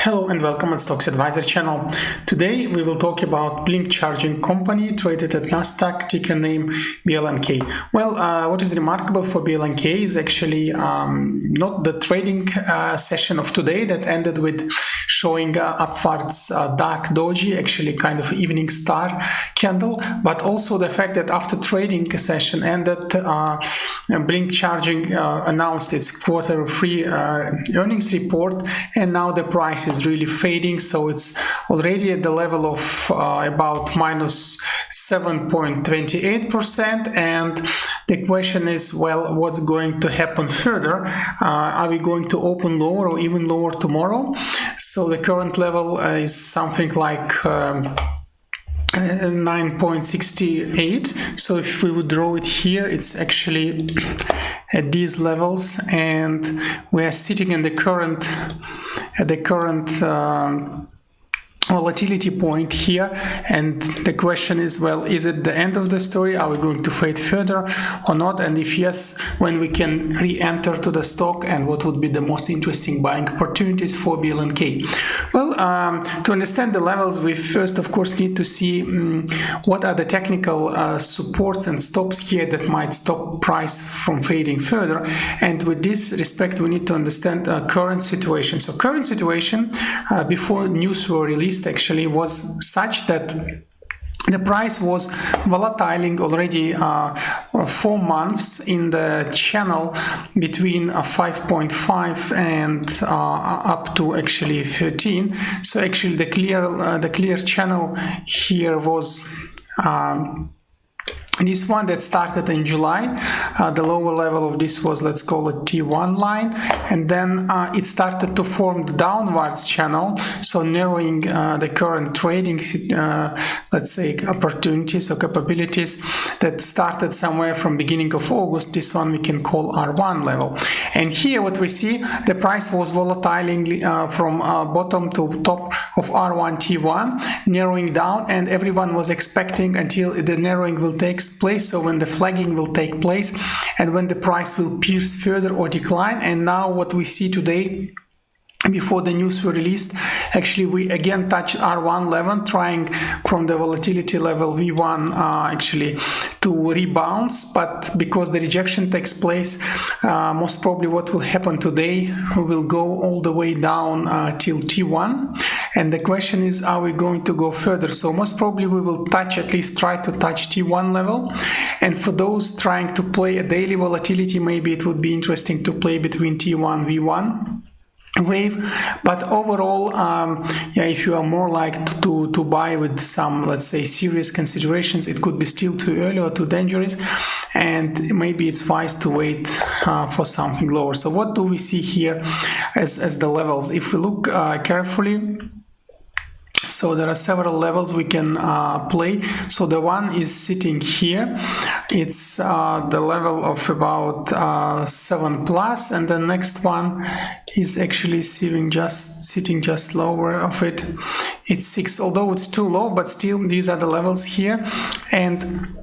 Hello and welcome on Stocks Advisor channel. Today we will talk about BLNK charging company traded at Nasdaq, ticker name BLNK. Well, what is remarkable for BLNK is actually not the trading session of today that ended with showing upwards dark doji, actually kind of evening star candle, but also the fact that after trading session ended, BLNK charging announced its quarter 3 earnings report, and now the price is really fading, so it's already at the level of about minus 7.28%. and the question is, well, what's going to happen further? Are we going to open lower or even lower tomorrow? So the current level is something like 9.68. so if we would draw it here, it's actually at these levels, and we are sitting in the current volatility point here, and the question is, well, is it the end of the story? Are we going to fade further or not? And if yes, when we can re-enter to the stock, and what would be the most interesting buying opportunities for BLNK? Well, to understand the levels, we first of course need to see what are the technical supports and stops here that might stop price from fading further. And with this respect, we need to understand current situation. So current situation before news were released actually was such that the price was volatiling already 4 months in the channel between 5.5 and up to actually 13. So actually the clear channel here was this one that started in July. The lower level of this was, let's call it T1 line, and then it started to form the downwards channel, so narrowing the current trading let's say opportunities or capabilities that started somewhere from beginning of August. This one we can call R1 level, and here what we see, the price was volatiling from bottom to top of R1 T1, narrowing down, and everyone was expecting until the narrowing will take place, so when the flagging will take place and when the price will pierce further or decline. And now what we see today, before the news were released, actually we again touched R1 level, trying from the volatility level V1 actually to rebound, but because the rejection takes place, most probably what will happen today, we will go all the way down till T1, and the question is, are we going to go further? So most probably we will touch, at least try to touch T1 level, and for those trying to play a daily volatility, maybe it would be interesting to play between T1 V1 wave. But overall, yeah, if you are more like to buy with some, let's say, serious considerations, it could be still too early or too dangerous, and maybe it's wise to wait for something lower. So what do we see here as the levels? If we look carefully, so there are several levels we can play. So the one is sitting here, it's the level of about 7 plus, and the next one is actually sitting just lower of it, it's 6, although it's too low, but still these are the levels here. And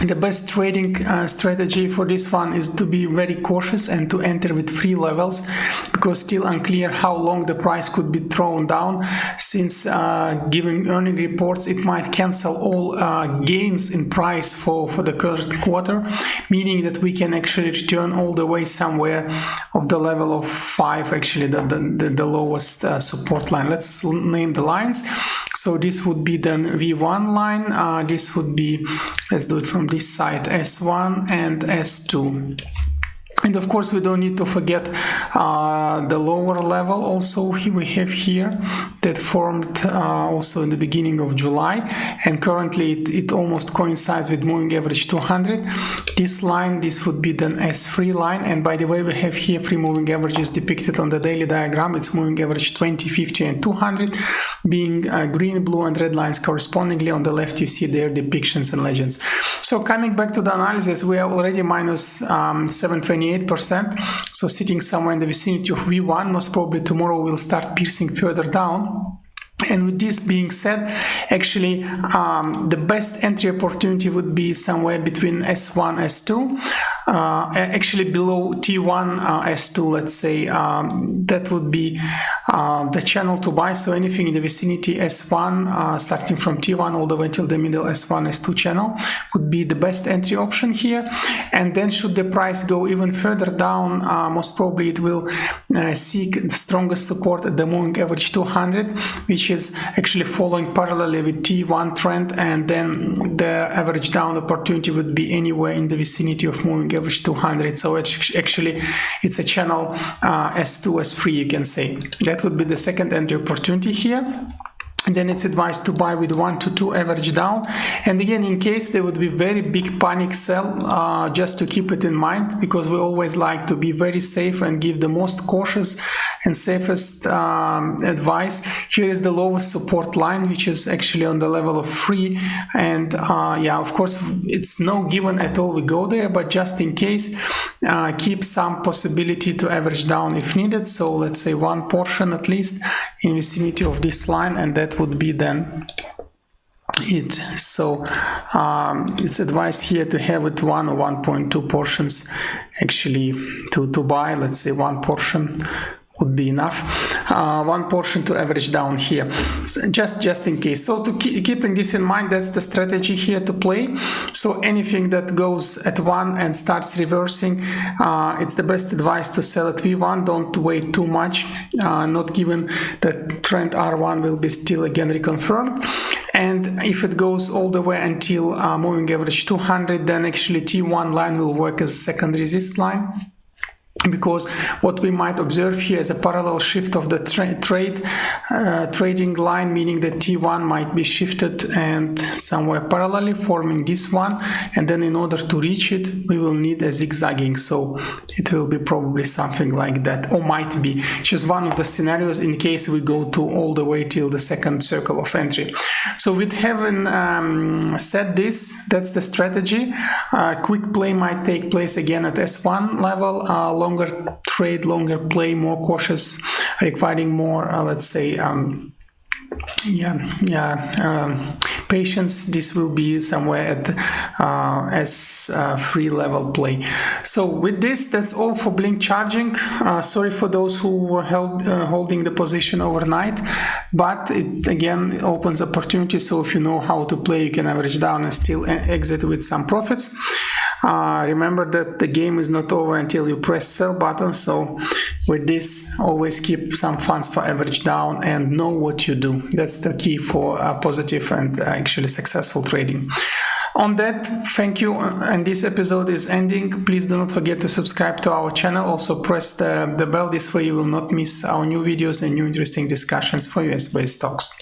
the best trading strategy for this one is to be very cautious and to enter with free levels, because still unclear how long the price could be thrown down, since giving earning reports, it might cancel all gains in price for the current quarter, meaning that we can actually return all the way somewhere of the level of 5, actually the lowest support line. Let's name the lines. So this would be then V1 line, this would be, let's do it from this side, S1 and S2. And of course we don't need to forget the lower level also we have here, that formed also in the beginning of July, and currently it almost coincides with moving average 200. This line, this would be then S3 line, and by the way, we have here three moving averages depicted on the daily diagram. It's moving average 20, 50 and 200, being green, blue and red lines correspondingly. On the left you see their depictions and legends. So coming back to the analysis, we are already minus 728%, so sitting somewhere in the vicinity of V1. Most probably tomorrow we'll start piercing further down. And with this being said, actually the best entry opportunity would be somewhere between S1, S2. actually below T1 S2, let's say, that would be the channel to buy. So anything in the vicinity S1, starting from T1 all the way till the middle S1, S2 channel would be the best entry option here. And then should the price go even further down, most probably it will seek the strongest support at the moving average 200, which is actually following parallelly with T1 trend, and then the average down opportunity would be anywhere in the vicinity of moving average 200. So actually it's a channel S2, S3, you can say. That would be the second entry opportunity here. And then it's advised to buy with 1 to 2 average down. And again, in case there would be very big panic sell, just to keep it in mind, because we always like to be very safe and give the most cautious and safest advice. Here is the lowest support line, which is actually on the level of 3. And yeah, of course, it's no given at all we go there, but just in case, keep some possibility to average down if needed. So let's say one portion at least in vicinity of this line, and that would be then it. So it's advised here to have it 1 or 1.2 portions actually to buy. Let's say one portion would be enough, one portion to average down here, so just in case. So to keeping this in mind, that's the strategy here to play. So anything that goes at 1 and starts reversing, it's the best advice to sell at V1. Don't wait too much, not given that trend R1 will be still again reconfirmed. And if it goes all the way until moving average 200, then actually T1 line will work as a second resist line. Because what we might observe here is a parallel shift of the trading line, meaning that T1 might be shifted and somewhere parallelly forming this one, and then in order to reach it we will need a zigzagging. So it will be probably something like that, or might be just one of the scenarios in case we go to all the way till the second circle of entry. So with having said this, that's the strategy. Quick play might take place again at S1 level, longer trade, longer play, more cautious, requiring more, let's say, patience. This will be somewhere at S3 level play. So with this, that's all for blink charging. Sorry for those who were holding the position overnight, but it again opens opportunity. So if you know how to play, you can average down and still exit with some profits. Remember that the game is not over until you press sell button. So with this, always keep some funds for average down and know what you do. That's the key for positive and actually successful trading. On that, thank you, and this episode is ending. Please do not forget to subscribe to our channel. Also press the bell, this way you will not miss our new videos and new interesting discussions for US-based stocks.